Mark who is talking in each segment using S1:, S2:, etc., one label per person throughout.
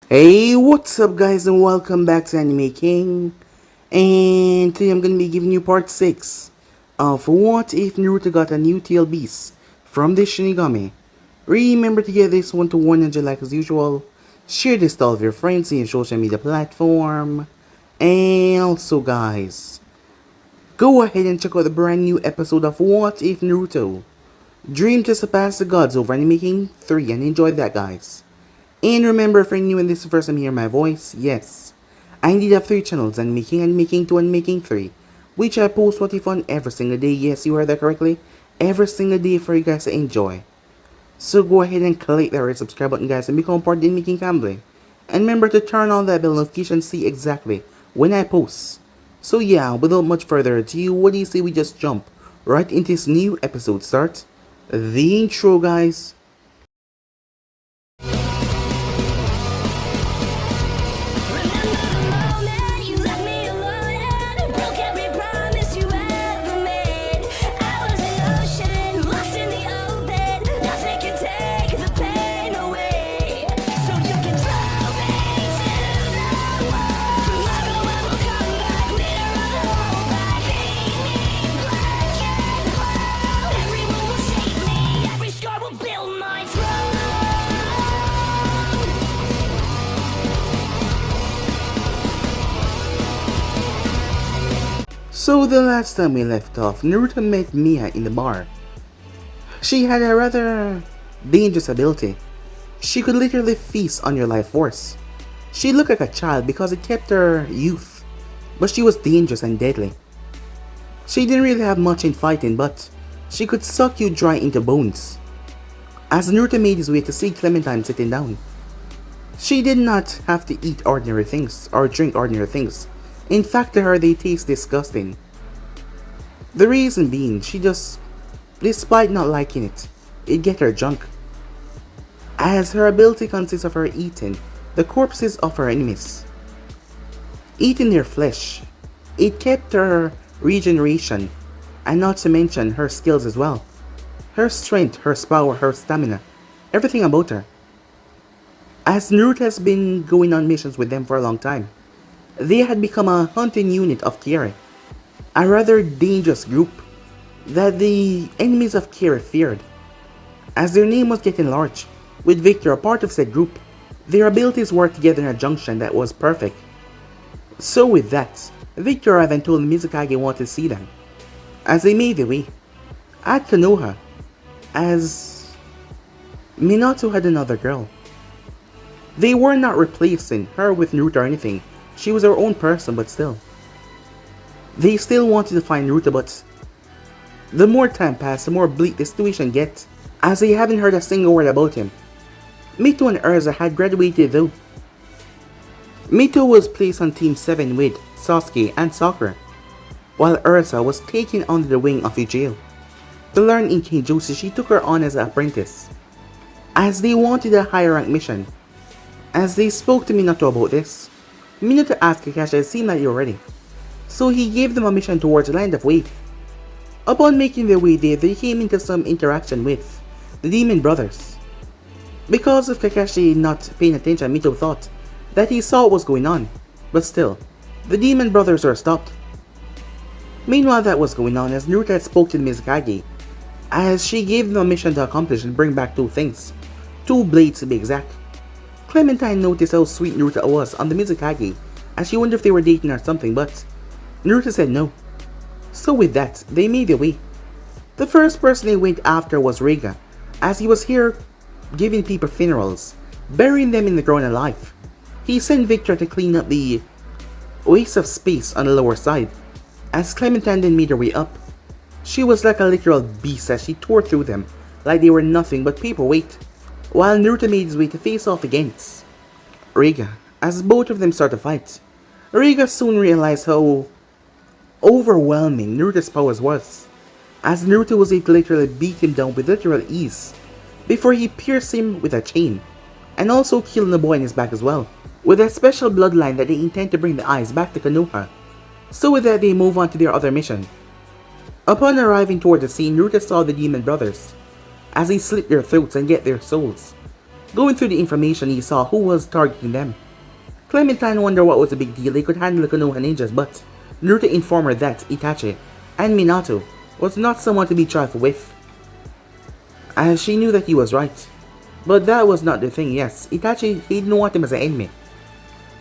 S1: Hey, what's up guys and welcome back to Anime King. And today I'm gonna be giving you part 6 of What If Naruto Got a New Tail Beast from the Shinigami. Remember to get this one to 100 like as usual. Share this to all of your friends in your social media platform. And also guys, go ahead and check out the brand new episode of What If Naruto Dream to Surpass the Gods over Anime King 3 and enjoy that guys. And remember, if you're new and this is the first time hearing my voice, yes, I indeed have 3 channels, and making 2, and making 3, which I post what if on every single day. Yes, you heard that correctly, every single day for you guys to enjoy. So go ahead and click that red subscribe button guys and become part of the Making family. And remember to turn on that bell notification to see exactly when I post. So yeah, without much further ado, what do you say we just jump right into this new episode start? The intro guys. So the last time we left off, Naruto met Mia in the bar. She had a rather dangerous ability. She could literally feast on your life force. She looked like a child because it kept her youth, but she was dangerous and deadly. She didn't really have much in fighting, but she could suck you dry into bones. As Naruto made his way to see Clementine sitting down, she did not have to eat ordinary things or drink ordinary things. In fact, to her they taste disgusting. The reason being, she just, despite not liking it, it get her drunk. As her ability consists of her eating the corpses of her enemies. Eating their flesh, it kept her regeneration, and not to mention her skills as well. Her strength, her power, her stamina, everything about her. As Naruto has been going on missions with them for a long time, they had become a hunting unit of Kira, a rather dangerous group that the enemies of Kira feared. As their name was getting large, with Victor a part of said group, their abilities worked together in a junction that was perfect. So with that, Victor even told Mizukage wanted to see them, as they made their way at Konoha, as Minato had another girl. They were not replacing her with Naruto or anything. She was her own person, but still. They still wanted to find Naruto, but the more time passed, the more bleak the situation gets, as they haven't heard a single word about him. Mito and Erza had graduated though. Mito was placed on Team 7 with Sasuke and Sakura, while Erza was taken under the wing of Ujio. To learn in Kenjoshi, she took her on as an apprentice, as they wanted a higher rank mission. As they spoke to Minato about this, Minato asked Kakashi it seemed like they were ready, so he gave them a mission towards the Land of Wave. Upon making their way there, they came into some interaction with the Demon Brothers. Because of Kakashi not paying attention, Mito thought that he saw what was going on, but still, the Demon Brothers were stopped. Meanwhile that was going on, as Naruto had spoken to Mizukage, as she gave them a mission to accomplish and bring back 2 things, 2 blades to be exact. Clementine noticed how sweet Naruto was on the Mizukage, as she wondered if they were dating or something, but Naruto said no. So with that, they made their way. The first person they went after was Reiga, as he was here giving people funerals, burying them in the ground alive. He sent Victor to clean up the waste of space on the lower side. As Clementine then made her way up, she was like a literal beast as she tore through them like they were nothing but paperweight, while Naruto made his way to face off against Reiga. As both of them started to fight, Reiga soon realized how overwhelming Naruto's powers was, as Naruto was able to literally beat him down with literal ease before he pierced him with a chain, and also killing the boy in his back as well, with a special bloodline that they intend to bring the eyes back to Konoha. So with that, they move on to their other mission. Upon arriving toward the scene, Naruto saw the Demon Brothers, as he slit their throats and get their souls. Going through the information, he saw who was targeting them. Clementine wondered what was the big deal. They could handle the Konoha ninjas, but Naruto informed her that Itachi and Minato was not someone to be trifled with. As she knew that he was right. But that was not the thing. Yes, Itachi, he didn't want him as an enemy.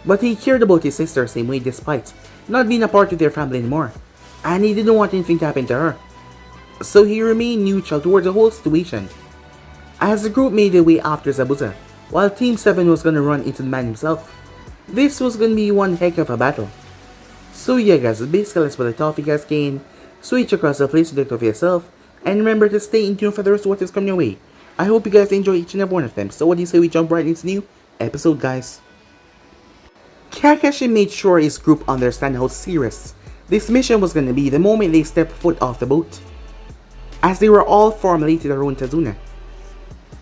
S1: But he cared about his sister the same way despite not being a part of their family anymore. And he didn't want anything to happen to her. So he remained neutral towards the whole situation. As the group made their way after Zabuza, while Team 7 was gonna run into the man himself, this was gonna be one heck of a battle. So yeah guys, basically that's what I thought. If you guys can switch across the place to look for yourself, and remember to stay in tune for the rest of what is coming your way. I hope you guys enjoy each and every one of them. So what do you say we jump right into the new episode, guys? Kakashi made sure his group understand how serious this mission was gonna be the moment they stepped foot off the boat, as they were all formulated around Tazuna,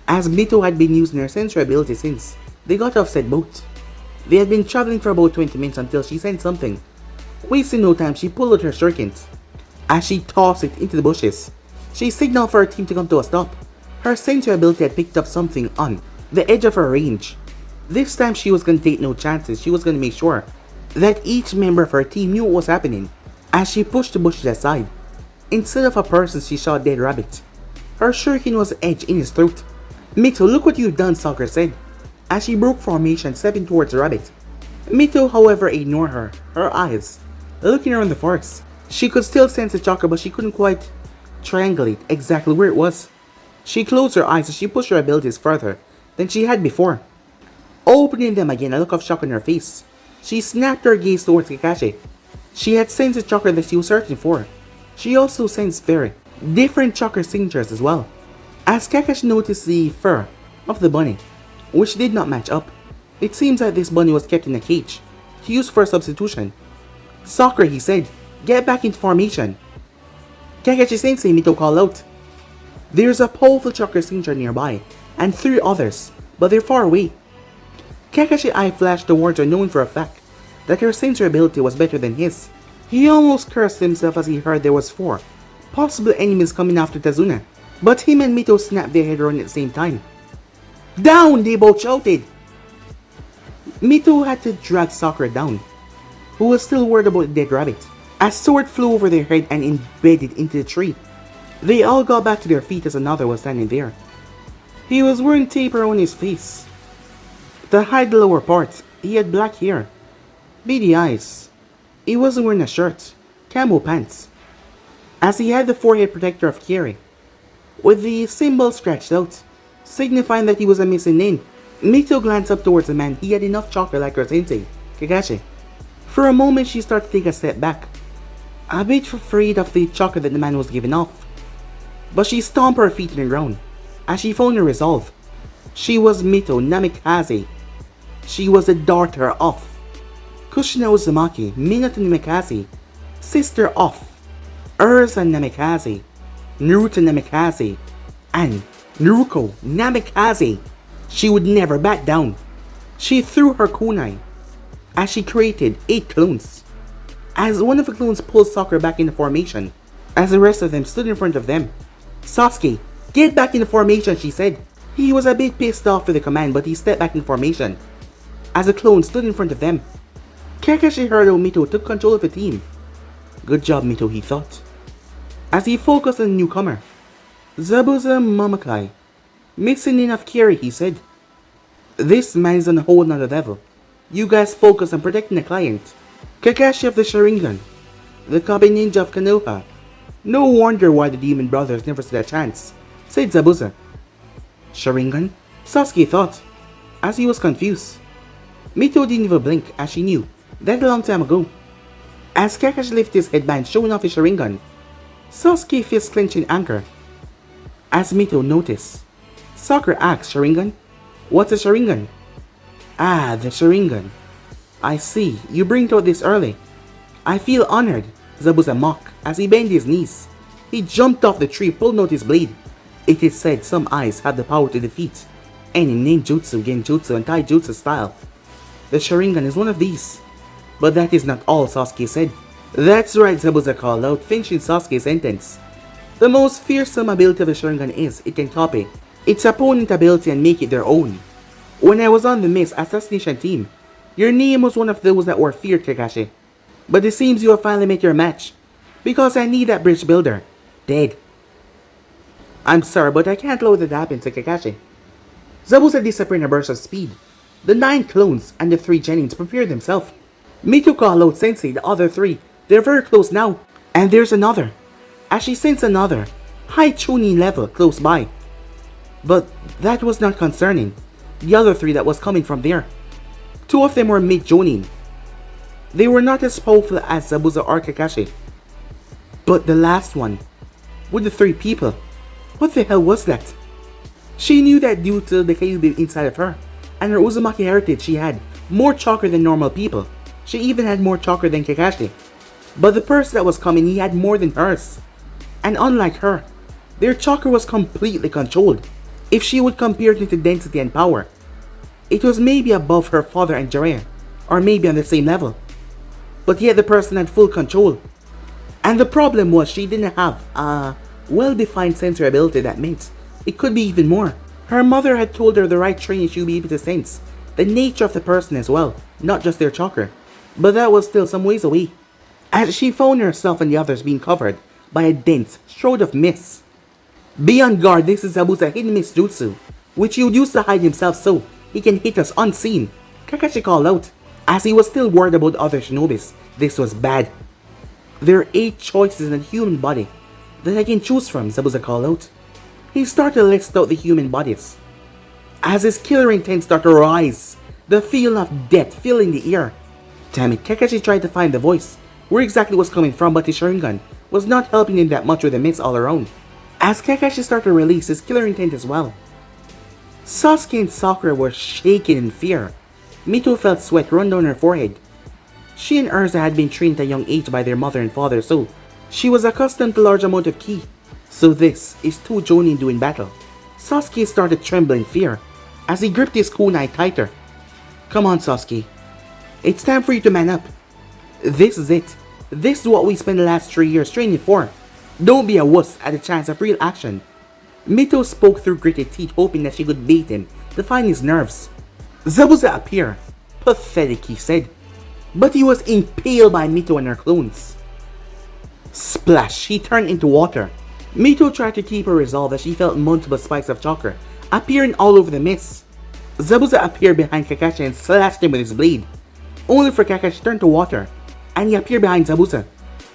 S1: as Mito had been using her sensory ability since they got off said boat. They had been traveling for about 20 minutes until she sensed something. Wasting no time, she pulled out her shurikens. As she tossed it into the bushes, she signaled for her team to come to a stop. Her sensory ability had picked up something on the edge of her range. This time she was going to take no chances. She was going to make sure that each member of her team knew what was happening. As she pushed the bushes aside, instead of a person she saw a dead rabbit. Her shuriken was edged in his throat. Mito, look what you've done, Sakura said, as she broke formation stepping towards the rabbit. Mito however ignored her, her eyes looking around the forest. She could still sense the chakra, but she couldn't quite triangulate exactly where it was. She closed her eyes as she pushed her abilities further than she had before. Opening them again, a look of shock on her face, she snapped her gaze towards Kakashi. She had sensed the chakra that she was searching for. She also sensed very different chakra signatures as well, as Kakashi noticed the fur of the bunny, which did not match up. It seems that this bunny was kept in a cage to use for a substitution. Sakura, he said, get back into formation. Kakashi-sensei, Mito called out. There's a powerful chakra signature nearby, and 3 others, but they're far away. Kakashi's eye flashed towards her, knowing for a fact that her sensory ability was better than his. He almost cursed himself as he heard there was 4 possible enemies coming after Tazuna, but him and Mito snapped their head around at the same time. Down! They both shouted. Mito had to drag Sakura down, who was still worried about the dead rabbit. A sword flew over their head and embedded into the tree. They all got back to their feet as another was standing there. He was wearing tape around his face to hide the lower part. He had black hair, beady eyes. He wasn't wearing a shirt, camo pants, as he had the forehead protector of Kiri, with the symbol scratched out, signifying that he was a missing name. Mito glanced up towards the man. He had enough chakra like her sensei, Kakashi. For a moment she started to take a step back, a bit afraid of the chakra that the man was giving off. But she stomped her feet in the ground as she found her resolve. She was Mito Namikaze. She was the daughter of Kushina Uzumaki, Minato Namikaze, sister of Erza Namikaze, Naruto Namikaze, and Naruto Namikaze. She would never back down. She threw her kunai as she created 8 clones. As one of the clones pulled Sakura back into formation, as the rest of them stood in front of them. Sasuke, get back into formation, she said. He was a bit pissed off with the command, but he stepped back in formation as the clone stood in front of them. Kakashi heard how Mito took control of the team. Good job, Mito, he thought, as he focused on the newcomer. Zabuza Mamakai, mixing in of Kiri, he said. This man is on a whole nother level. You guys focus on protecting the client. Kakashi of the Sharingan, the Kabe ninja of Konoha. No wonder why the demon brothers never stood a chance, said Zabuza. Sharingan? Sasuke thought, as he was confused. Mito didn't even blink, as she knew that a long time ago. As Kakashi lifted his headband, showing off his Sharingan, Sasuke fist clenched in anger. As Mito noticed, Sakura asked, Sharingan? What's a Sharingan? Ah, the Sharingan. I see, you bring it out this early. I feel honored, Zabuza mocked as he bent his knees. He jumped off the tree, pulling out his blade. It is said some eyes have the power to defeat any ninjutsu, genjutsu, and taijutsu style. The Sharingan is one of these. But that is not all, Sasuke said. That's right, Zabuza called out, finishing Sasuke's sentence. The most fearsome ability of the Sharingan is it can copy its opponent's ability and make it their own. When I was on the Miss Assassination team, your name was one of those that were feared, Kakashi. But it seems you have finally met your match. Because I need that bridge builder. Dead. I'm sorry, but I can't allow that to happen to Kakashi. Zabuza disappeared in a burst of speed. The 9 clones and the 3 Genins prepared themselves. Mito called out Sensei, the other 3. They're very close now. And there's another. As she sensed another, high tuning level close by. But that was not concerning. The other 3 that was coming from there. 2 of them were mid-jonin. They were not as powerful as Zabuza or Kakashi. But the last one, with the 3 people, what the hell was that? She knew that due to the Kyuubi inside of her, and her Uzumaki heritage, she had more chakra than normal people. She even had more chakra than Kakashi. But the person that was coming, he had more than hers. And unlike her, their chakra was completely controlled. If she would compare it to density and power, it was maybe above her father and Jiraiya, or maybe on the same level. But yet the person had full control. And the problem was she didn't have a well-defined sensory ability that meant it could be even more. Her mother had told her the right training she would be able to sense the nature of the person as well, not just their chakra. But that was still some ways away, as she found herself and the others being covered by a dense shroud of mist. Be on guard, this is Zabuza's hidden mist jutsu, which he would use to hide himself so he can hit us unseen, Kakashi called out, as he was still worried about other shinobis. This was bad. There are 8 choices in a human body that I can choose from, Zabuza called out. He started to list out the human bodies. As his killer intent started to rise, the feeling of death filling the air. Damn it, Kakashi tried to find the voice, where exactly was coming from, but his Sharingan was not helping him that much with the mist all around. As Kakashi started to release his killer intent as well, Sasuke and Sakura were shaking in fear. Mito felt sweat run down her forehead. She and Erza had been trained at a young age by their mother and father, so she was accustomed to large amount of ki. So this is 2 Jonin doing battle. Sasuke started trembling in fear as he gripped his kunai tighter. Come on, Sasuke. It's time for you to man up. This is it. This is what we spent the last 3 years training for. Don't be a wuss at the chance of real action. Mito spoke through gritted teeth, hoping that she could bait him to find his nerves. Zabuza appeared. Pathetic, he said. But he was impaled by Mito and her clones. Splash, he turned into water. Mito tried to keep her resolve as she felt multiple spikes of chakra appearing all over the mist. Zabuza appeared behind Kakashi and slashed him with his blade, only for Kakashi to turn to water, and he appeared behind Zabuza,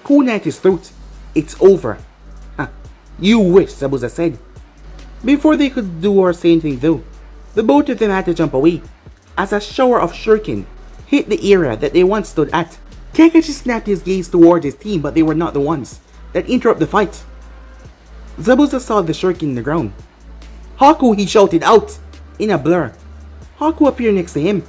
S1: kunai at his throat. It's over. Huh. You wish, Zabuza said. Before they could do or say anything though, the both of them had to jump away, as a shower of shuriken hit the area that they once stood at. Kakashi snapped his gaze towards his team, but they were not the ones that interrupt the fight. Zabuza saw the shuriken in the ground. Haku, he shouted out. In a blur, Haku appeared next to him,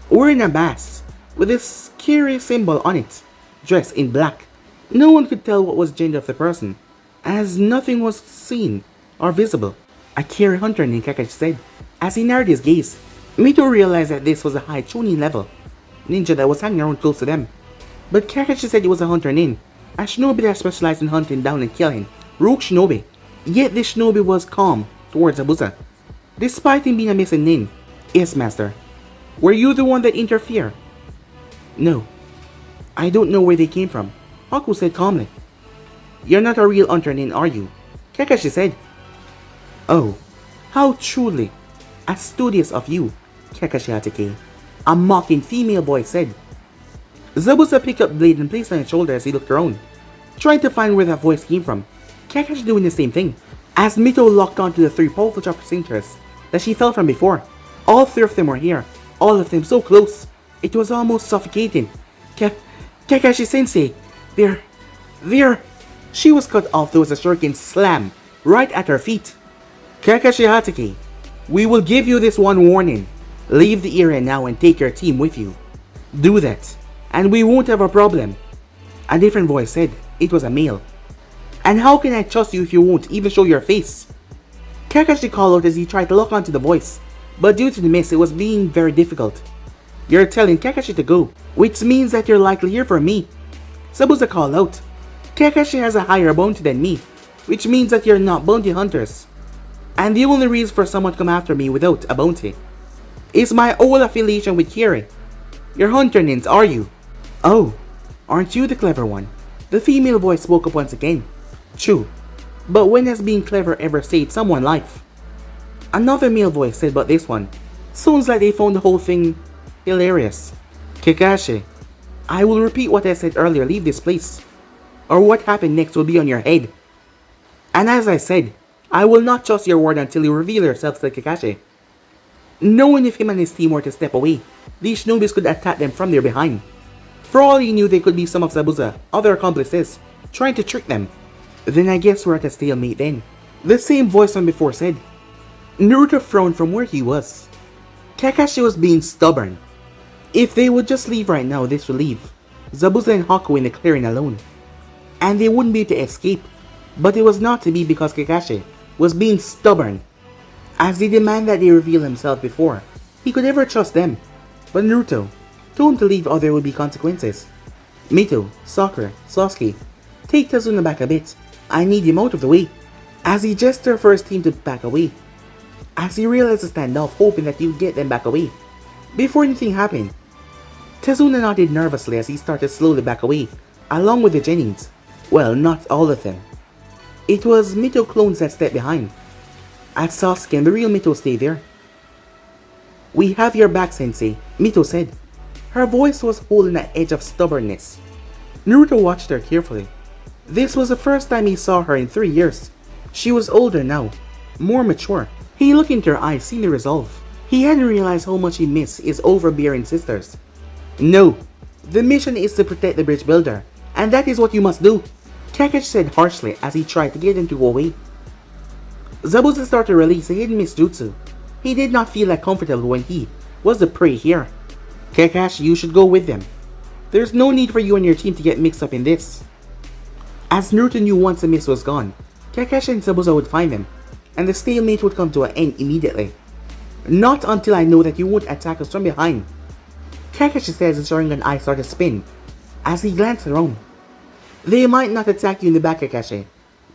S1: wearing a mask with a scary symbol on it, dressed in black. No one could tell what was the gender of the person, as nothing was seen or visible. A Kiri hunter named Kakashi said, as he narrowed his gaze. Mito realized that this was a high chunin level ninja that was hanging around close to them. But Kakashi said he was a hunter nin, a shinobi that specialized in hunting down and killing rogue shinobi. Yet this shinobi was calm towards Zabuza, despite him being a missing nin. Yes, master. Were you the one that interfered? No. I don't know where they came from, Haku said calmly. You're not a real hunter nin, are you? Kakashi said. Oh, how truly studious of you, Kakashi Hatake, a mocking female voice said. Zabuza picked up the blade and placed it on his shoulder as he looked around, trying to find where that voice came from. Kakashi doing the same thing, as Mito locked onto the 3 powerful chakra centers that she fell from before. All 3 of them were here, all of them so close, it was almost suffocating. Kakashi-sensei, they're... She was cut off. There was a shuriken slam right at her feet. Kakashi Hatake, we will give you this one warning. Leave the area now and take your team with you. Do that, and we won't have a problem. A different voice said. It was a male. And how can I trust you if you won't even show your face? Kakashi called out as he tried to lock onto the voice, but due to the mist it was being very difficult. You're telling Kakashi to go, which means that you're likely here for me. Zabuza called out. Kakashi has a higher bounty than me, which means that you're not bounty hunters. And the only reason for someone to come after me without a bounty It's my old affiliation with Kiri. You're hunter ninja, are you? Oh, aren't you the clever one? The female voice spoke up once again. True, but when has being clever ever saved someone's life? Another male voice said, but this one sounds like they found the whole thing hilarious. Kakashi, I will repeat what I said earlier, leave this place, or what happened next will be on your head. And as I said, I will not trust your word until you reveal yourself, said Kakashi. Knowing if him and his team were to step away, these shinobis could attack them from their behind. For all he knew, they could be some of Zabuza's other accomplices, trying to trick them. Then I guess we're at a stalemate then. The same voice from before said. Naruto frowned from where he was. Kakashi was being stubborn. If they would just leave right now, this would leave Zabuza and Haku in the clearing alone, and they wouldn't be able to escape. But it was not to be because Kakashi was being stubborn, as they demand that they reveal himself before he could ever trust them. But Naruto told him to leave or there would be consequences. Mito, Sakura, Sasuke, take Tazuna back a bit. I need him out of the way. As he gestured for his team to back away, as he realized the standoff, hoping that he would get them back away. Before anything happened, Tazuna nodded nervously as he started slowly back away, along with the Genins. Well, not all of them. It was Mito clones that stepped behind. As Sasuke and the real Mito stayed there. We have your back, Sensei, Mito said. Her voice was holding that edge of stubbornness. Naruto watched her carefully. This was the first time he saw her in 3 years. She was older now, more mature. He looked into her eyes, seeing the resolve. He hadn't realized how much he missed his overbearing sisters. No, the mission is to protect the bridge builder, and that is what you must do, Kakashi said harshly as he tried to get them to go away. Zabuza started to release a hidden jutsu. He did not feel that comfortable when he was the prey here. Kakashi, you should go with them. There's no need for you and your team to get mixed up in this. As Naruto knew once the mist was gone, Kakashi and Zabuza would find them, and the stalemate would come to an end immediately. Not until I know that you won't attack us from behind, Kakashi says as Sharingan eyes start to spin as he glanced around. They might not attack you in the back, Kakashi,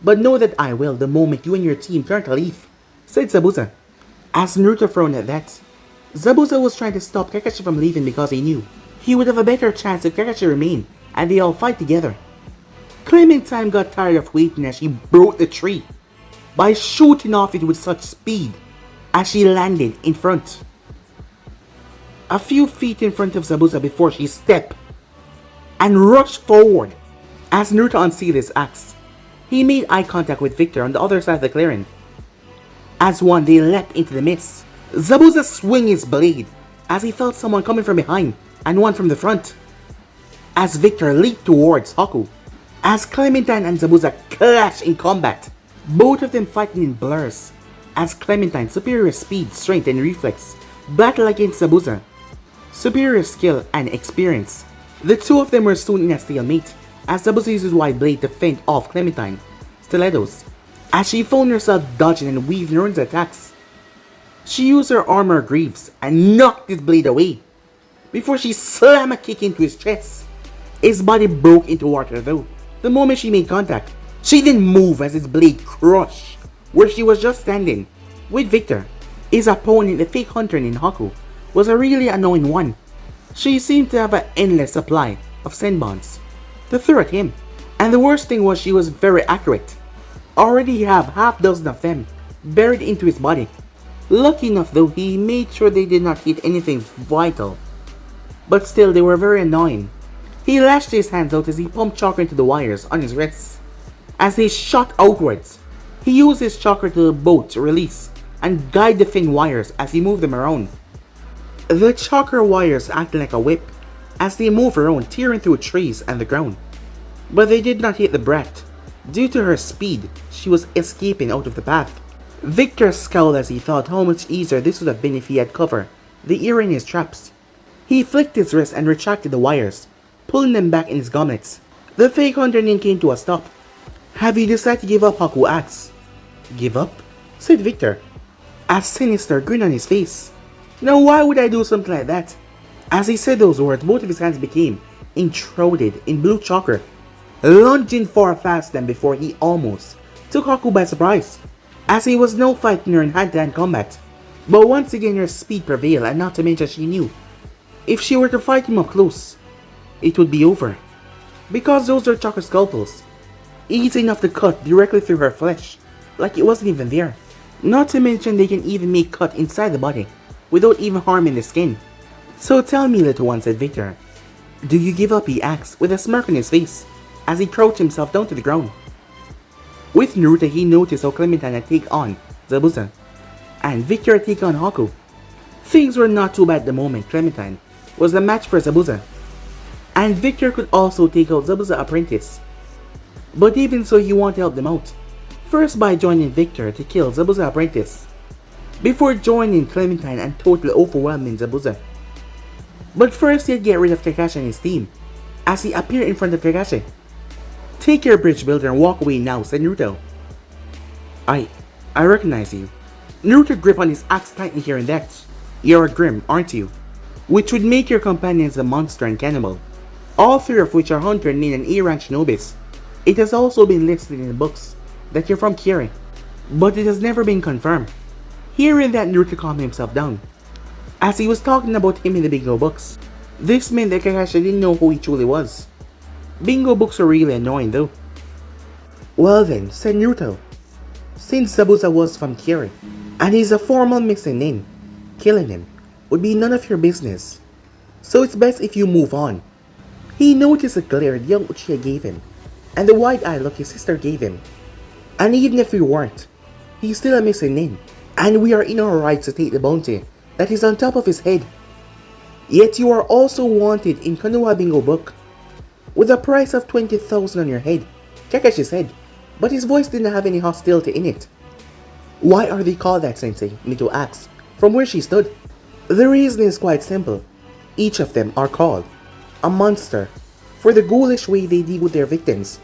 S1: but know that I will the moment you and your team turn to leave, said Zabuza. As Naruto frowned at that, Zabuza was trying to stop Kakashi from leaving because he knew he would have a better chance if Kakashi remained and they all fight together. Clementine got tired of waiting as she broke the tree by shooting off it with such speed as she landed in front. A few feet in front of Zabuza before she stepped and rushed forward. As Naruto unsealed his axe, he made eye contact with Victor on the other side of the clearing. As one, they leapt into the mist. Zabuza swung his blade as he felt someone coming from behind and one from the front. As Victor leaped towards Haku, as Clementine and Zabuza clashed in combat, both of them fighting in blurs, as Clementine's superior speed, strength and reflex battled against Zabuza. Superior skill and experience. The two of them were soon in a stalemate, as Zabuza used his wide blade to fend off Clementine's stilettos, as she found herself dodging and weaving around his attacks. She used her armor greaves and knocked his blade away, before she slammed a kick into his chest. His body broke into water though, the moment she made contact. She didn't move as his blade crushed where she was just standing. With Victor, his opponent, the fake hunter in Haku, was a really annoying one. She seemed to have an endless supply of senbons to throw at him, and the worst thing was she was very accurate. Already have half dozen of them buried into his body. Lucky enough though, he made sure they did not hit anything vital, but still they were very annoying. He lashed his hands out as he pumped chakra into the wires on his wrists. As they shot outwards, he used his chakra to both release and guide the thin wires as he moved them around. The chakra wires acted like a whip as they moved around, tearing through trees and the ground. But they did not hit the brat. Due to her speed, she was escaping out of the path. Victor scowled as he thought how much easier this would have been if he had covered the ear in his traps. He flicked his wrist and retracted the wires, pulling them back in his gauntlets. The fake hunter then came to a stop. Have you decided to give up, Haku asked. Give up? Said Victor, a sinister grin on his face. Now why would I do something like that? As he said those words, both of his hands became enshrouded in blue chakra, lunging far faster than before. He almost took Haku by surprise, as he was now fighting her in hand-to-hand combat. But once again her speed prevailed, and not to mention she knew if she were to fight him up close, it would be over. Because those are chakra scalpels, easy enough to cut directly through her flesh, like it wasn't even there. Not to mention they can even make cut inside the body, without even harming the skin. So tell me, little one, said Victor. Do you give up? He asked, with a smirk on his face, as he crouched himself down to the ground. With Naruto, he noticed how Clementine had taken on Zabuza, and Victor had taken on Haku. Things were not too bad at the moment. Clementine was a match for Zabuza, and Victor could also take out Zabuza's apprentice. But even so, he wanted to help them out, first by joining Victor to kill Zabuza's apprentice, before joining Clementine and totally overwhelming Zabuza. But first he had to get rid of Kakashi and his team, as he appeared in front of Kakashi. Take your bridge builder and walk away now, said Naruto. I recognize you. Naruto gripped on his axe tightly hearing that. You're a Grim, aren't you? Which would make your companions a monster and cannibal. All three of which are Hunter, Nin, and A-rank shinobis. It has also been listed in the books that you're from Kiri, but it has never been confirmed. Hearing that, Naruto calmed himself down, as he was talking about him in the bingo books. This meant that Kakashi didn't know who he truly was. Bingo books are really annoying though. Well then, said Naruto, since Zabuza was from Kiri, and he's a formal missing Nin, killing him would be none of your business. So it's best if you move on. He noticed the glare young Uchiha gave him, and the wide-eyed look his sister gave him. And even if we weren't, he's still a missing Nin, and we are in our rights to take the bounty that is on top of his head. Yet you are also wanted in Konoha Bingo book, with a price of 20,000 on your head, Kakashi said, but his voice didn't have any hostility in it. Why are they called that, Sensei? Mito asked, from where she stood. The reason is quite simple. Each of them are called a monster for the ghoulish way they deal with their victims.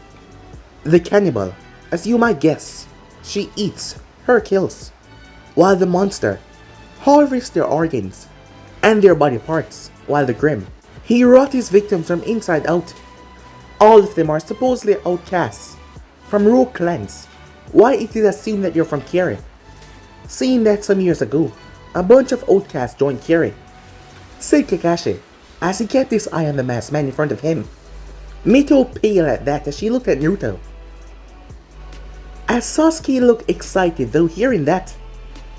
S1: The cannibal, as you might guess, she eats, her kills, while the monster harvests their organs and their body parts, while the Grim, he rot his victims from inside out. All of them are supposedly outcasts from rogue clans. Why it is assumed that you're from Kiri? Seeing that some years ago, a bunch of outcasts joined Kiri, said Kakashi, as he kept his eye on the masked man in front of him. Mito paled at that as she looked at Naruto. As Sasuke looked excited though hearing that.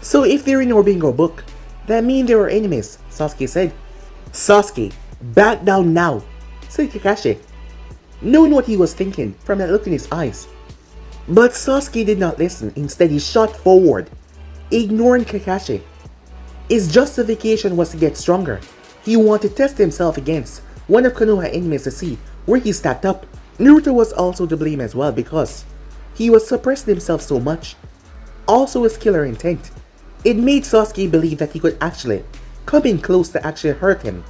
S1: So if they're in our bingo book, that means they were enemies, Sasuke said. Sasuke, back down now, said Kakashi, knowing what he was thinking from that look in his eyes. But Sasuke did not listen. Instead he shot forward, ignoring Kakashi. His justification was to get stronger. He wanted to test himself against one of Konoha enemies to see where he stacked up. Naruto was also to blame as well because he was suppressing himself so much. Also his killer intent. It made Sasuke believe that he could actually come in close to actually hurt him.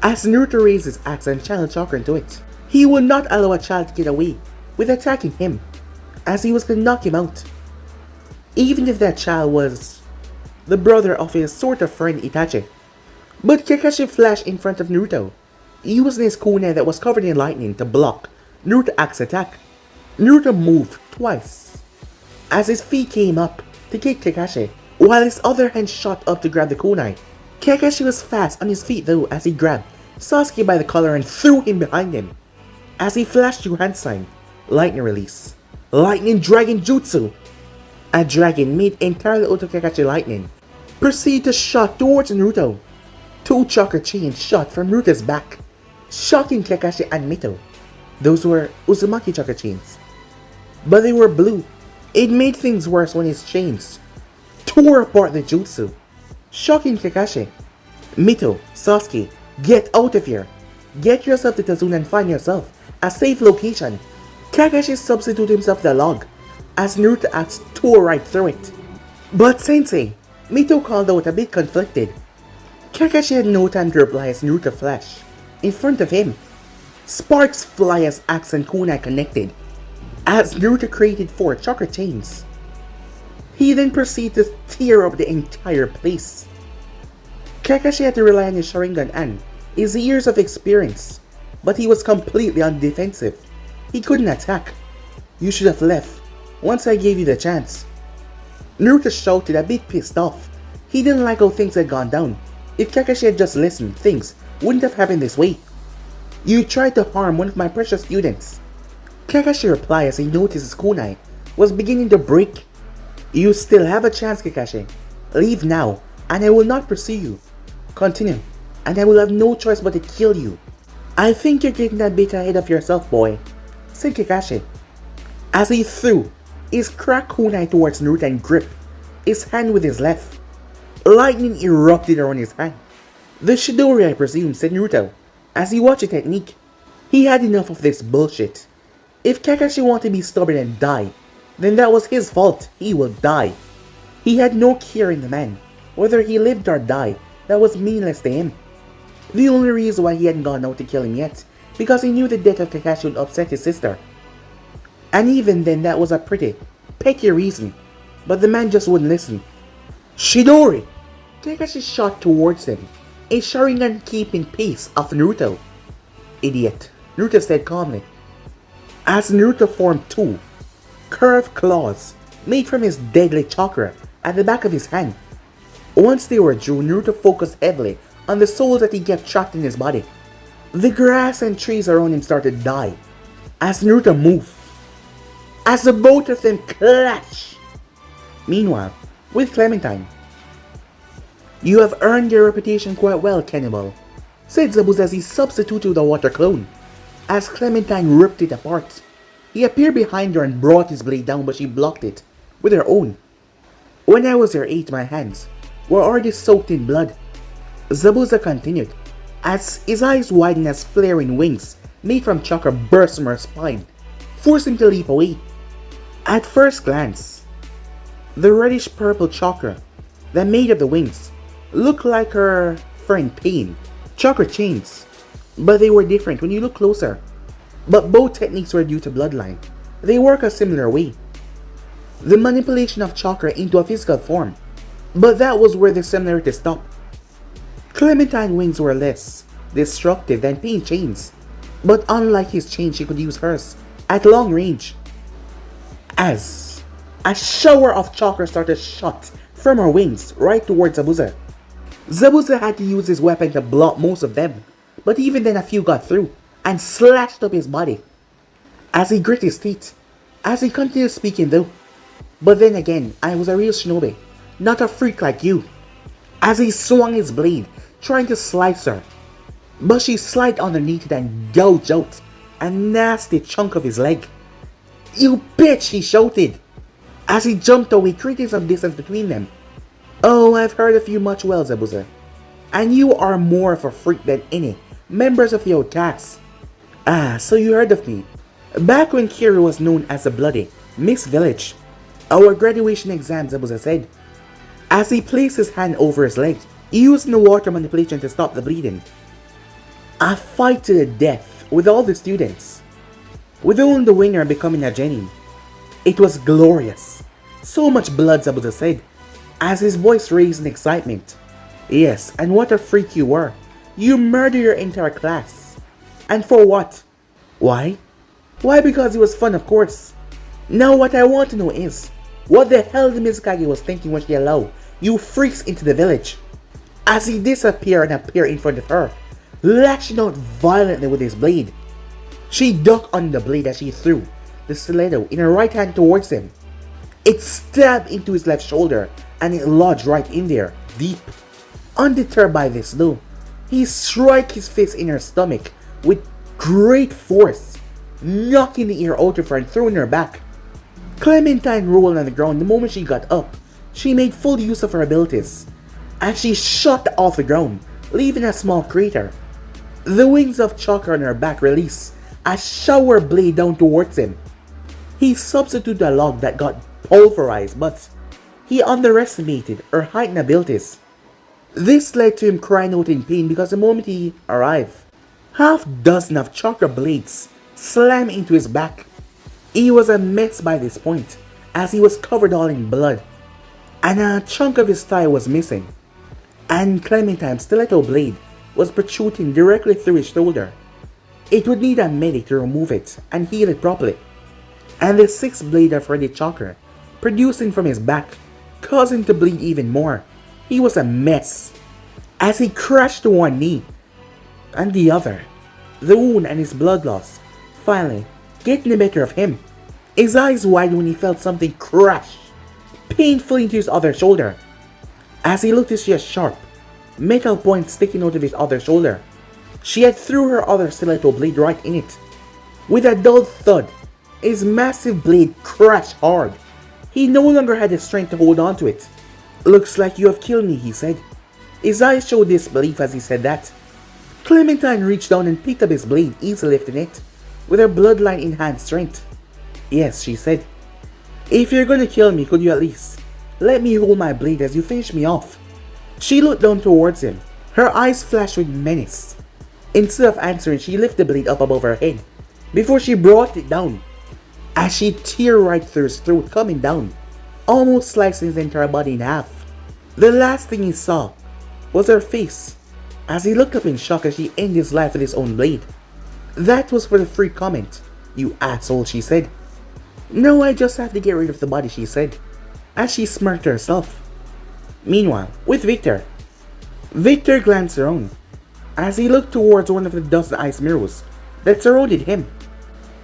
S1: As Naruto raised his axe and channeled chakra into it, he would not allow a child to get away with attacking him, as he was to knock him out. Even if that child was the brother of his sort of friend Itachi. But Kakashi flashed in front of Naruto, using his kunai that was covered in lightning to block Naruto's axe attack. Naruto moved twice as his feet came up to kick Kakashi, while his other hand shot up to grab the kunai. Kakashi was fast on his feet though as he grabbed Sasuke by the collar and threw him behind him. As he flashed through hand sign, lightning release, lightning dragon jutsu. A dragon made entirely out of Kakashi lightning proceeded to shot towards Naruto. Two chakra chains shot from Naruto's back, shocking Kakashi and Mito. Those were Uzumaki chakra chains, but they were blue. It made things worse when his chains tore apart the jutsu, shocking Kakashi. Mito, Sasuke, get out of here. Get yourself to Tazuna and find yourself a safe location. Kakashi substituted himself the log as Naruto's axe tore right through it. But Sensei, Mito called out a bit conflicted. Kakashi had no time to reply as Naruto flashed in front of him. Sparks fly as axe and kunai connected, as Naruto created 4 chakra chains. He then proceeded to tear up the entire place. Kakashi had to rely on his Sharingan and his years of experience, but he was completely on the defensive. He couldn't attack. You should have left once I gave you the chance. Naruto shouted, a bit pissed off, He didn't like how things had gone down. If Kakashi had just listened, things wouldn't have happened this way. You tried to harm one of my precious students. Kakashi replied as he noticed his kunai was beginning to break. You still have a chance, Kakashi. Leave now, and I will not pursue you. Continue, and I will have no choice but to kill you. I think you're getting that bit ahead of yourself, boy, said Kakashi, as he threw his cracked kunai towards Naruto and gripped his hand with his left. Lightning erupted around his hand. The Chidori, I presume, said Naruto, as he watched the technique. He had enough of this bullshit. If Kakashi wanted to be stubborn and die, then that was his fault. He will die. He had no care in the man. Whether he lived or died, that was meaningless to him. The only reason why he hadn't gone out to kill him yet, because he knew the death of Kakashi would upset his sister. And even then, that was a pretty petty reason. But the man just wouldn't listen. Chidori! Kakashi shot towards him, a Sharingan keeping pace of Naruto. Idiot, Naruto said calmly, as Naruto formed two curved claws made from his deadly chakra at the back of his hand. Once they were drew, Naruto focused heavily on the souls that he kept trapped in his body. The grass and trees around him started to die as Naruto moved, as the both of them clash. Meanwhile, with Clementine, you have earned your reputation quite well, cannibal, said Zabuza as he substituted the water clone. As Clementine ripped it apart, he appeared behind her and brought his blade down, but she blocked it with her own. When I was your age, my hands were already soaked in blood. Zabuza continued, as his eyes widened as flaring wings made from chakra burst from her spine, forcing him to leap away. At first glance, the reddish-purple chakra that made up the wings looked like her friend Pain, chakra chains, but they were different when you look closer. But both techniques were due to bloodline. They work a similar way. The manipulation of chakra into a physical form, but that was where the similarity stopped. Clementine wings were less destructive than Pain chains, but unlike his chain, she could use hers at long range. As a shower of chakra started shot from her wings right towards Zabuza. Zabuza had to use his weapon to block most of them, but even then a few got through and slashed up his body. As he grit his teeth, as he continued speaking though. But then again, I was a real shinobi, not a freak like you. As he swung his blade, trying to slice her, but she slid underneath it and gouged out a nasty chunk of his leg. You bitch, he shouted, as he jumped away, creating some distance between them. Oh, I've heard of you much well, Zabuza, and you are more of a freak than any members of the outcasts. Ah, so you heard of me. Back when Kiri was known as the Bloody Miss Village. Our graduation exam, Zabuza said, as he placed his hand over his leg, using the water manipulation to stop the bleeding. A fight to the death with all the students, with only the winner becoming a genin. It was glorious. So much blood, Zabuza said, as his voice raised in excitement. Yes, and what a freak you were. You murdered your entire class. And for what? Why? Why, because it was fun, of course. Now what I want to know is, what the hell the Mizukage was thinking when she allowed you freaks into the village? As he disappeared and appeared in front of her, lashing out violently with his blade. She ducked on the blade as she threw the stiletto in her right hand towards him. It stabbed into his left shoulder and it lodged right in there, deep. Undeterred by this though, he struck his fist in her stomach with great force, knocking the air out of her and throwing her back. Clementine rolled on the ground the moment she got up. She made full use of her abilities, and she shot off the ground, leaving a small crater. The wings of chakra on her back released a shower blade down towards him. He substituted a log that got pulverized, but he underestimated her height and abilities. This led to him crying out in pain because the moment he arrived, half dozen of chakra blades slammed into his back. He was a mess by this point, as he was covered all in blood, and a chunk of his thigh was missing, and Clementine's stiletto blade was protruding directly through his shoulder. It would need a medic to remove it and heal it properly, and the sixth blade of ready chakra producing from his back caused him to bleed even more. He was a mess. As he crashed to one knee and the other, the wound and his blood loss finally getting the better of him. His eyes wide when he felt something crash painfully into his other shoulder. As he looked to see a sharp metal point sticking out of his other shoulder. She had threw her other stiletto blade right in it. With a dull thud, his massive blade crashed hard. He no longer had the strength to hold on to it. "Looks like you have killed me," he said. His eyes showed disbelief as he said that. Clementine reached down and picked up his blade, easily lifting it, with her bloodline enhanced strength. "Yes," she said. "If you're gonna kill me, could you at least let me hold my blade as you finish me off?" She looked down towards him. Her eyes flashed with menace. Instead of answering, she lifted the blade up above her head, before she brought it down. As she tear right through his throat, coming down, almost slicing his entire body in half. The last thing he saw was her face, as he looked up in shock as she ended his life with his own blade. "That was for the free comment, you asshole," she said. "No, I just have to get rid of the body," she said, as she smirked to herself. Meanwhile, with Victor. Victor glanced around, as he looked towards one of the dozen ice mirrors that surrounded him.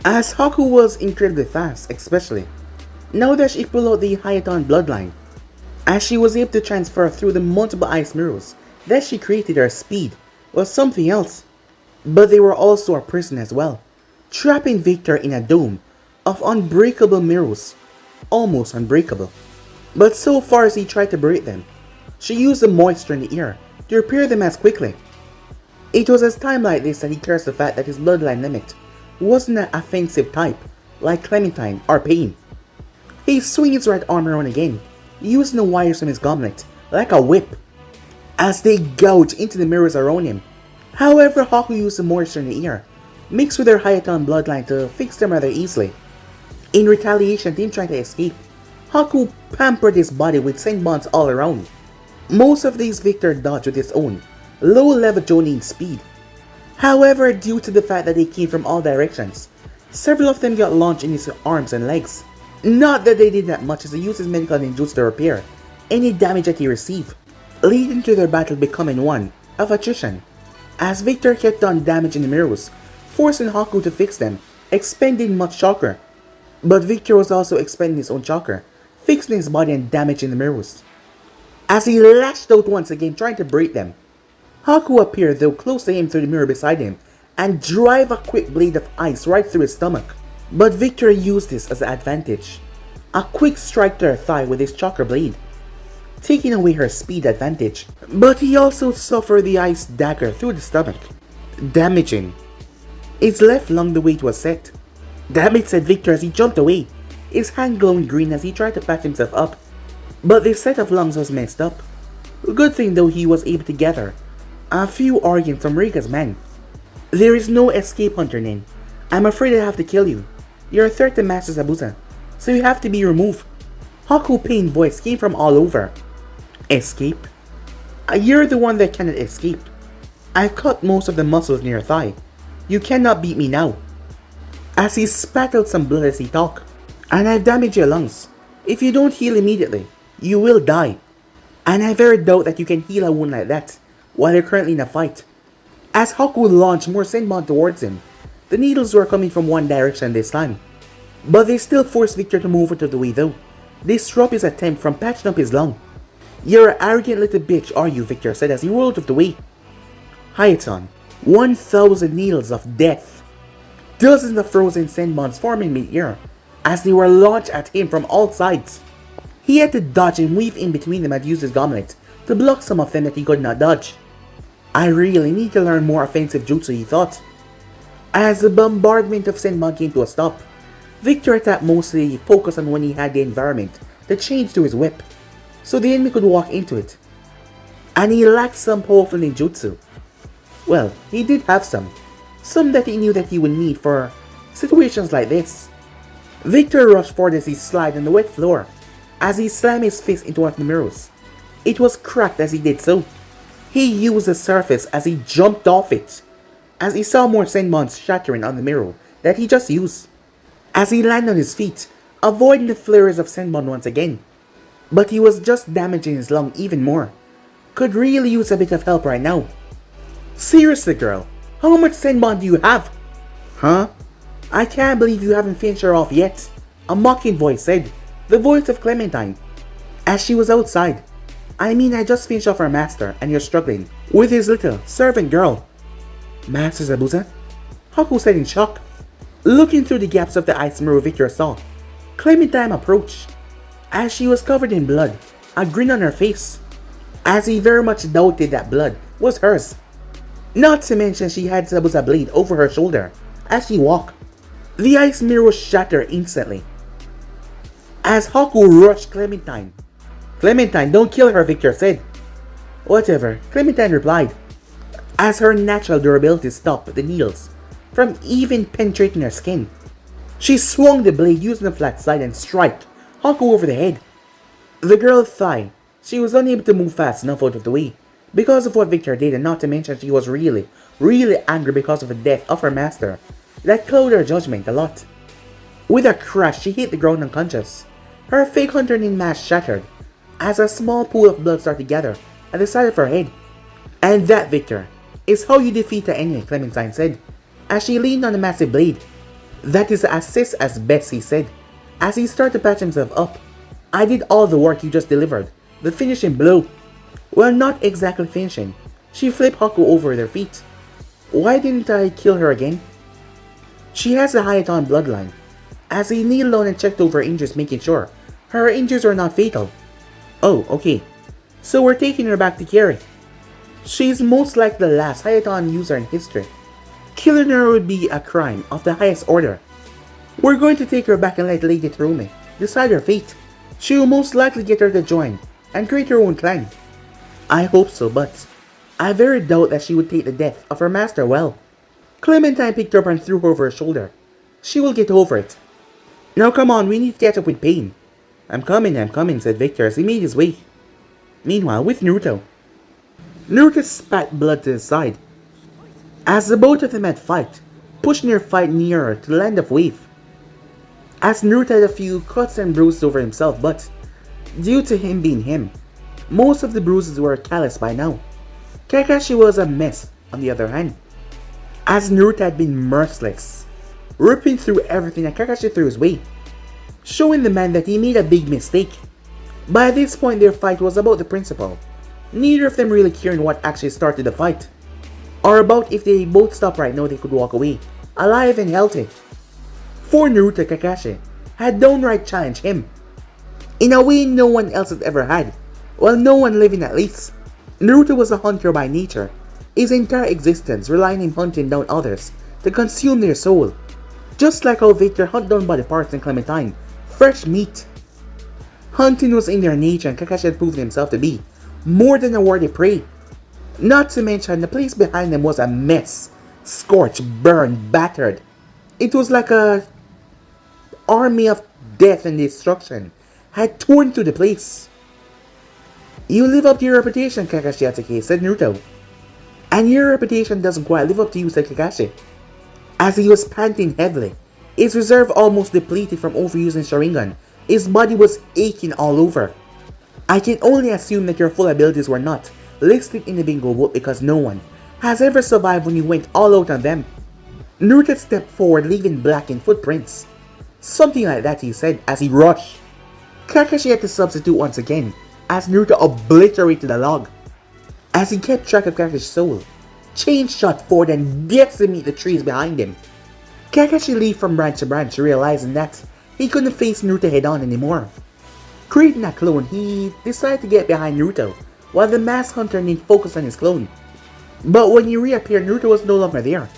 S1: As Haku was incredibly fast, especially now that she pulled out the Hayaton bloodline, as she was able to transfer through the multiple ice mirrors that she created, her speed was something else. But they were also a prison as well, trapping Victor in a dome of unbreakable mirrors, almost unbreakable. But so far as he tried to break them, she used the moisture in the air to repair them as quickly. It was at times like this that he cursed the fact that his bloodline limit wasn't an offensive type like Clementine or Pain. He swung his right arm around again, using the wires from his gauntlet like a whip, as they gouged into the mirrors around him. However, Haku used the moisture in the air, mixed with her Hayaton bloodline to fix them rather easily. In retaliation to him trying to escape, Haku pampered his body with scent bonds all around. Most of these Victor dodged with his own low-level Jonin speed. However, due to the fact that they came from all directions, several of them got launched in his arms and legs. Not that they did that much, as he used his medical ninjutsu to repair any damage that he received, leading to their battle becoming one of attrition, as Victor kept on damaging the mirrors, forcing Haku to fix them, expending much chakra. But Victor was also expending his own chakra, fixing his body and damaging the mirrors. As he lashed out once again trying to break them, Haku appeared though close to him through the mirror beside him and drive a quick blade of ice right through his stomach. But Victor used this as an advantage. A quick strike to her thigh with his chakra blade, taking away her speed advantage. But he also suffered the ice dagger through the stomach, damaging his left lung the way it was set. "Damn it," said Victor as he jumped away, his hand glowing green as he tried to patch himself up. But the set of lungs was messed up. Good thing though he was able to gather a few organs from Rika's men. "There is no escape, Hunter Nin. I'm afraid I have to kill you. You're a threat to Master Zabuza, so you have to be removed." Haku's pained voice came from all over. "Escape? You're the one that cannot escape. I've cut most of the muscles near your thigh. You cannot beat me now." As he spat out some blood as he talked. "And I've damaged your lungs. If you don't heal immediately, you will die. And I very doubt that you can heal a wound like that while you're currently in a fight." As Haku launched more Senbon towards him, the needles were coming from one direction this time. But they still forced Victor to move out of the way though, disrupt his attempt from patching up his lung. "You're an arrogant little bitch, are you?" Victor said as he rolled out of the way. Hayaton, 1,000 needles of death. Dozens of frozen Senbons forming mid-air as they were launched at him from all sides. He had to dodge and weave in between them and use his gauntlet to block some of them that he could not dodge. "I really need to learn more offensive jutsu," he thought. As the bombardment of Senbon came to a stop, Victor attacked mostly focused on when he had the environment to change to his whip, so the enemy could walk into it. And he lacked some powerful ninjutsu. Well, he did have some that he knew that he would need for situations like this. Victor rushed forward as he slid on the wet floor, as he slammed his fist into one of the mirrors. It was cracked as he did so. He used the surface as he jumped off it, as he saw more Senbons shattering on the mirror that he just used. As he landed on his feet, avoiding the flurries of Senbon once again. But he was just damaging his lung even more, Could really use a bit of help right now. Seriously, girl, how much Senbon do you have? Huh? I can't believe you haven't finished her off yet, a mocking voice said, the voice of Clementine, as she was outside. I mean, I just finished off our master and you're struggling with his little servant girl. Master Zabuza? Haku said in shock. Looking through the gaps of the ice mirror Victor saw, Clementine approached, as she was covered in blood, a grin on her face, as he very much doubted that blood was hers. Not to mention she had Zabuza blade over her shoulder as she walked. The ice mirror was shattered instantly, as Haku rushed Clementine. Clementine, don't kill her, Victor said. Whatever, Clementine replied, as her natural durability stopped the needles from even penetrating her skin. She swung the blade using a flat slide and struck Haku over the head. The girl thought she was unable to move fast enough out of the way because of what Victor did, and not to mention she was really angry because of the death of her master. That clouded her judgment a lot. With a crash, she hit the ground unconscious. Her fake hunter nin mask shattered as a small pool of blood started to gather at the side of her head. And that, Victor, is how you defeat the enemy, Clementine said, as she leaned on the massive blade. That is assist as best, he said, as he started to patch himself up. I did all the work you just delivered, the finishing blow. Well, not exactly finishing. She flipped Haku over their feet. Why didn't I kill her again? She has a Hayaton bloodline, as he kneeled down and checked over her injuries, making sure her injuries were not fatal. Oh, okay. So we're taking her back to Kiri. She's most likely the last Hayaton user in history. Killing her would be a crime of the highest order. We're going to take her back and let Lady Terumi decide her fate. She will most likely get her to join and create her own clan. I hope so, but I very doubt that she would take the death of her master well. Clementine picked her up and threw her over her shoulder. She will get over it. Now come on, we need to catch up with Pain. I'm coming, said Victor as he made his way. Meanwhile, with Naruto. Naruto spat blood to his side, as the both of them had fight, pushing their fight nearer to the land of Wave. As Naruto had a few cuts and bruises over himself, but due to him being him, most of the bruises were callous by now. Kakashi was a mess, on the other hand, as Naruto had been merciless, ripping through everything that Kakashi threw his way, showing the man that he made a big mistake. By this point, their fight was about the principle, neither of them really caring what actually started the fight, or about if they both stopped right now they could walk away, alive and healthy. For Naruto, Kakashi had downright challenged him, in a way no one else had ever had, well, no one living at least. Naruto was a hunter by nature, his entire existence relying on hunting down others to consume their soul, just like how Victor hunted down body parts in Clementine, fresh meat. Hunting was in their nature, and Kakashi had proven himself to be more than a worthy prey. Not to mention, the place behind them was a mess, scorched, burned, battered. It was like a army of death and destruction had torn through the place. You live up to your reputation, Kakashi Hatake, said Naruto. And your reputation doesn't quite live up to you, said Kakashi, as he was panting heavily, his reserve almost depleted from overusing Sharingan. His body was aching all over. I can only assume that your full abilities were not listed in the bingo book because no one has ever survived when you went all out on them. Naruto stepped forward, leaving blackened footprints. Something like that, he said as he rushed. Kakashi had to substitute once again, as Naruto obliterated the log. As he kept track of Kakashi's soul, Chain shot forward and decimated the trees behind him. Kakashi leaped from branch to branch, realizing that he couldn't face Naruto head on anymore. Creating a clone, he decided to get behind Naruto, while the masked hunter nin focused on his clone. But when he reappeared, Naruto was no longer there.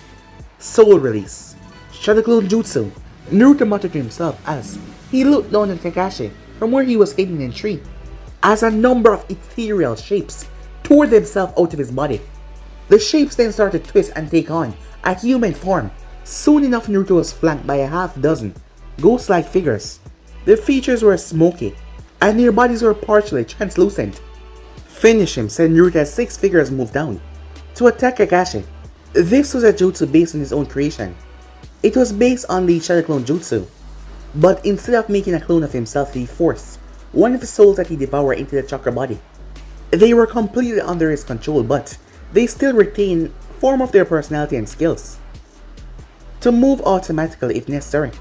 S1: Soul release. Shadow Clone Jutsu. Naruto muttered to himself as he looked down at Kakashi from where he was hidden in a tree, as a number of ethereal shapes tore themselves out of his body. The shapes then started to twist and take on a human form. Soon enough, Naruto was flanked by a half-dozen ghost-like figures. Their features were smoky, and their bodies were partially translucent. Finish him, said Naruto as 6 figures moved down to attack Kakashi. This was a jutsu based on his own creation. It was based on the Shadow Clone Jutsu, but instead of making a clone of himself, he forced one of the souls that he devoured into the chakra body. They were completely under his control, but they still retain form of their personality and skills to move automatically if necessary.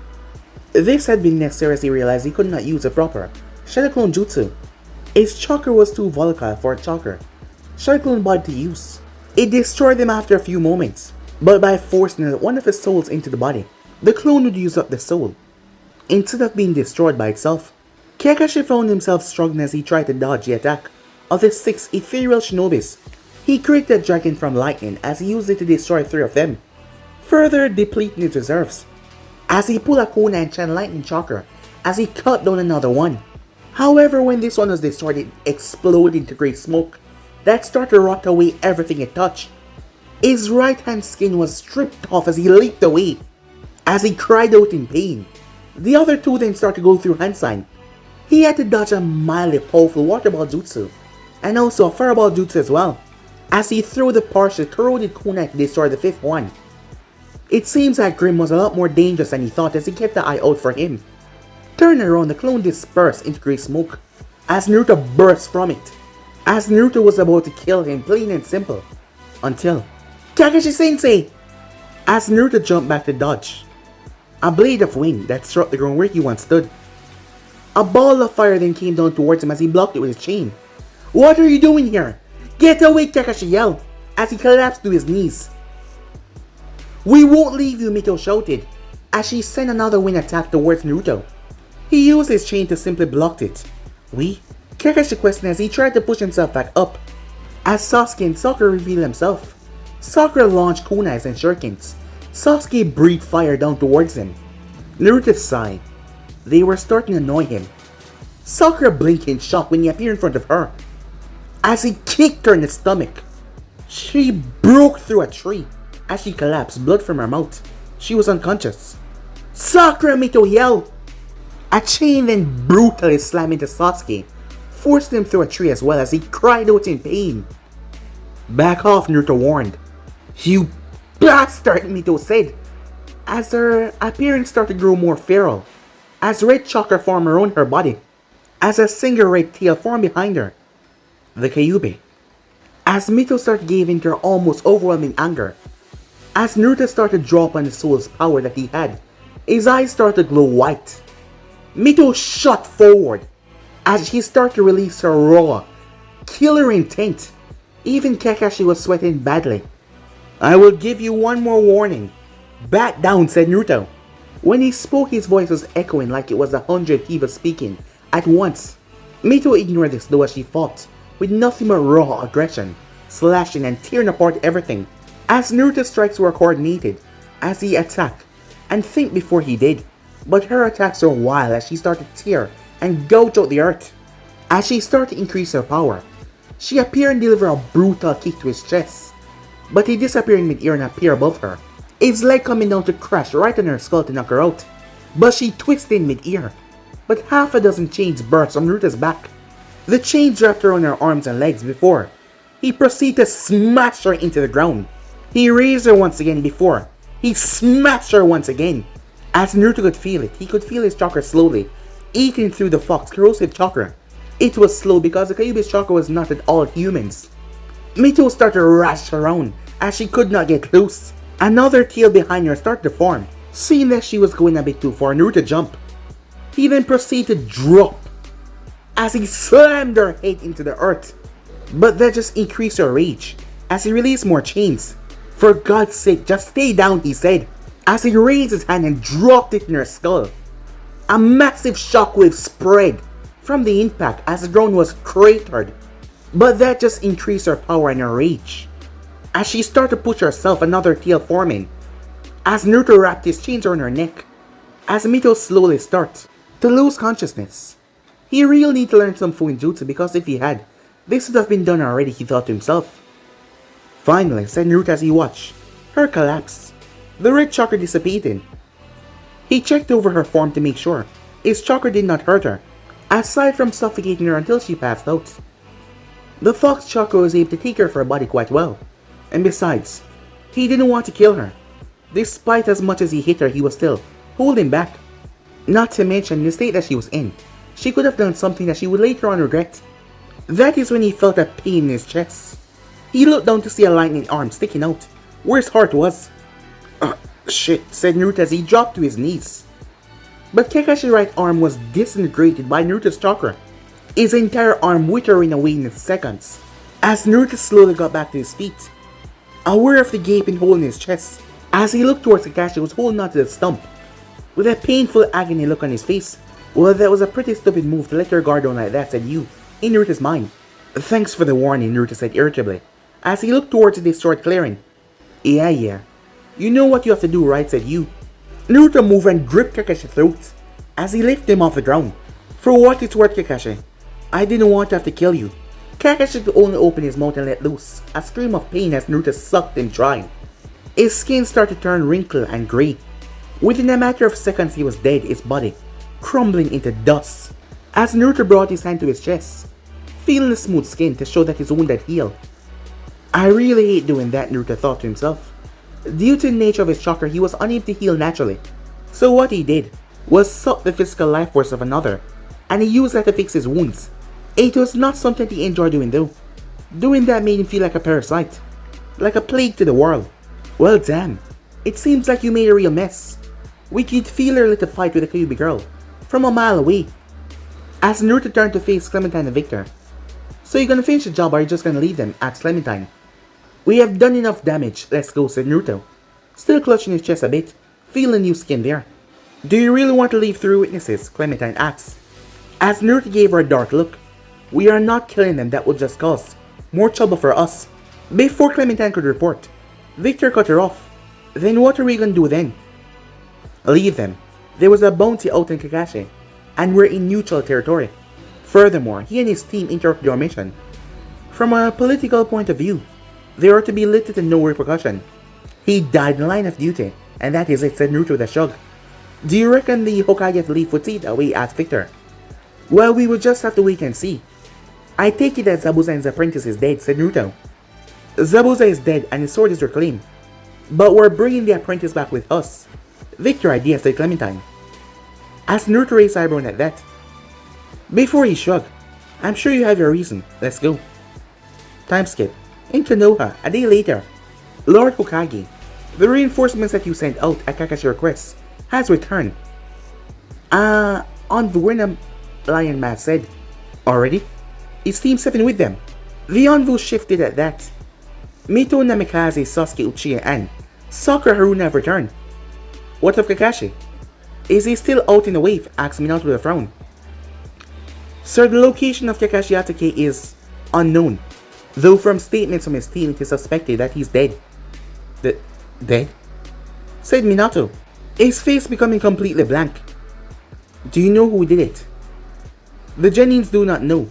S1: This had been necessary as he realized he could not use a proper Shadow Clone Jutsu. His chakra was too volatile for a chakra Shadow Clone body to use. It destroyed them after a few moments, but by forcing one of his souls into the body, the clone would use up the soul, instead of being destroyed by itself. Kakashi found himself struggling as he tried to dodge the attack of the 6 ethereal shinobis. He created a dragon from lightning as he used it to destroy 3 of them, further depleting his reserves. As he pulled a kunai and channeled lightning chakra as he cut down another one. However, when this one was destroyed, it exploded into great smoke that started to rot away everything it touched. His right hand skin was stripped off as he leaped away, as he cried out in pain. The other 2 then started to go through hand sign. He had to dodge a mildly powerful water ball jutsu, and also a fireball jutsu as well, as he threw the partial corroded kunai to destroy the 5th one. It seems that Grim was a lot more dangerous than he thought as he kept the eye out for him. Turning around, the clone dispersed into grey smoke as Naruto burst from it, as Naruto was about to kill him plain and simple, until Kakashi Sensei! As Naruto jumped back to dodge, a blade of wind that struck the ground where he once stood. A ball of fire then came down towards him as he blocked it with his chain. "What are you doing here? Get away!" Kakashi yelled as he collapsed to his knees. "We won't leave you," Mito shouted as she sent another wind attack towards Naruto. He used his chain to simply block it. "We?" Kakashi questioned as he tried to push himself back up. As Sasuke and Sakura revealed himself, Sakura launched kunais and shurikens. Sasuke breathed fire down towards him. Naruto sighed. They were starting to annoy him. Sakura blinked in shock when he appeared in front of her, as he kicked her in the stomach. She broke through a tree as she collapsed, blood from her mouth. She was unconscious. "Sakura!" Mito yelled. A chain then brutally slammed into Sasuke, forcing him through a tree as well as he cried out in pain. "Back off," Naruto warned. "You bastard," Mito said, as her appearance started to grow more feral, as red chakra formed around her body, as a single red tail formed behind her. The Kyuubi. As Mito started giving to her almost overwhelming anger, as Naruto started to draw upon the soul's power that he had, his eyes started to glow white. Mito shot forward as she started to release her raw, killer intent. Even Kakashi was sweating badly. "I will give you one more warning. Back down," said Naruto. When he spoke, his voice was echoing like it was 100 people speaking at once. Mito ignored this though as she fought with nothing but raw aggression, slashing and tearing apart everything. As Naruto's strikes were coordinated as he attacked and think before he did, but her attacks were wild as she started to tear and gouge out the earth. As she started to increase her power, she appeared and delivered a brutal kick to his chest, but he disappeared in mid-air and appeared above her, his leg coming down to crash right on her skull to knock her out. But she twisted in mid-air, but half a dozen chains burst from Naruto's back. The chains wrapped around her arms and legs before he proceeded to smash her into the ground. He raised her once again before he smashed her once again. As Naruto could feel it, he could feel his chakra slowly eating through the fox corrosive chakra. It was slow because the Kyuubi Chakra was not at all humans. Mito started to rash around as she could not get loose. Another tail behind her started to form. Seeing that she was going a bit too far, Naruto jumped. He then proceeded to drop as he slammed her head into the earth. But that just increased her rage as he released more chains. "For God's sake, just stay down," he said, as he raised his hand and dropped it in her skull. A massive shockwave spread from the impact as the ground was cratered. But that just increased her power and her rage as she started to push herself, another tail forming, as Naruto wrapped his chains around her neck. As Mito slowly started to lose consciousness, he really needed to learn some Fuinjutsu because if he had, this would have been done already, he thought to himself. "Finally," said Naruto as he watched her collapse, the red chakra dissipating. He checked over her form to make sure his chakra did not hurt her, aside from suffocating her until she passed out. The fox chakra was able to take care of her body quite well, and besides, he didn't want to kill her. Despite as much as he hit her, he was still holding back. Not to mention the state that she was in, she could have done something that she would later on regret. That is when he felt a pain in his chest. He looked down to see a lightning arm sticking out, where his heart was. Shit, said Naruto as he dropped to his knees. But Kakashi's right arm was disintegrated by Naruto's chakra, his entire arm withering away in seconds. As Naruto slowly got back to his feet, aware of the gaping hole in his chest, as he looked towards Kakashi who was holding onto the stump, with a painful agony look on his face. Well, that was a pretty stupid move to let your guard down like that, said Yu, in Naruto's mind. Thanks for the warning, Naruto said irritably, as he looked towards the destroyed clearing. Yeah. You know what you have to do, right, said Yu. Naruto moved and gripped Kakashi's throat, as he lifted him off the ground. For what it's worth, Kakashi, I didn't want to have to kill you. Kakashi could only open his mouth and let loose a scream of pain as Naruto sucked him dry. His skin started to turn wrinkled and grey. Within a matter of seconds he was dead, his body crumbling into dust. As Naruto brought his hand to his chest, feeling the smooth skin to show that his wound had healed. I really hate doing that, Naruto thought to himself. Due to the nature of his chakra, he was unable to heal naturally. So what he did was suck the physical life force of another, and he used that to fix his wounds. It was not something he enjoyed doing though. Doing that made him feel like a parasite, like a plague to the world. Well damn, it seems like you made a real mess. We could feel her little fight with the Kyuubi girl from a mile away. As Naruto turned to face Clementine and Victor. So you gonna finish the job or are you just gonna leave them? Asked Clementine. We have done enough damage, let's go, said Naruto, still clutching his chest a bit, feeling new skin there. Do you really want to leave three witnesses? Clementine asked. As Naruto gave her a dark look. We are not killing them, that would just cause more trouble for us. Before Clementine could report, Victor cut her off. Then what are we gonna do then? Leave them. There was a bounty out in Kakashi, and we're in neutral territory. Furthermore, he and his team interrupted our mission. From a political point of view, they are to be little to no repercussion. He died in the line of duty, and that is it, said Naruto with a shrug. Do you reckon the Hokage leave would see it that way? Asked Victor. Well, we will just have to wait and see. I take it that Zabuza and his apprentice is dead, said Naruto. Zabuza is dead and his sword is reclaimed. But we're bringing the apprentice back with us. Victor idea, said Clementine. As Naruto raised eyebrow at that. Before he shrugged, I'm sure you have your reason. Let's go. Time skip. In Konoha, a day later, Lord Hokage, the reinforcements that you sent out at Kakashi's request, has returned. Envoy, Lion Man said. Already? Is Team 7 with them? The envoy shifted at that. Mito, Namikaze, Sasuke, Uchiha, and Sakura Haruna have returned. What of Kakashi? Is he still out in the wave? Asked Minato with a frown. Sir, the location of Kakashi Hatake is unknown, though from statements from his team it is suspected that he's dead. Dead? Said Minato, his face becoming completely blank. Do you know who did it? The Genins do not know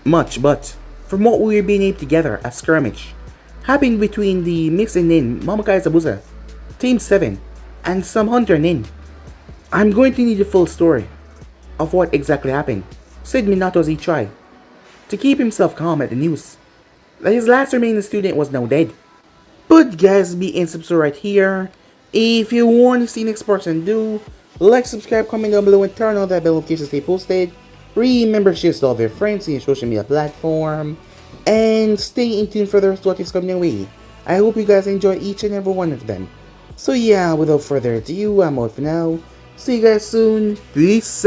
S1: much, but from what we're being able to gather, a skirmish happened between the missing Nin, Momokai Zabuza, Team 7, and some hunter Nin. I'm going to need the full story of what exactly happened, said Minato as he tried to keep himself calm at the news that his last remaining student was now dead. But guys, be in subscribe right here. If you want to see next person, do like, subscribe, comment down below, and turn on that bell notification to stay posted. Remember to share to all of your friends in your social media platform, and stay in tune for the rest of what is coming your way. I hope you guys enjoy each and every one of them. So yeah, without further ado, I'm out for now. See you guys soon. Peace.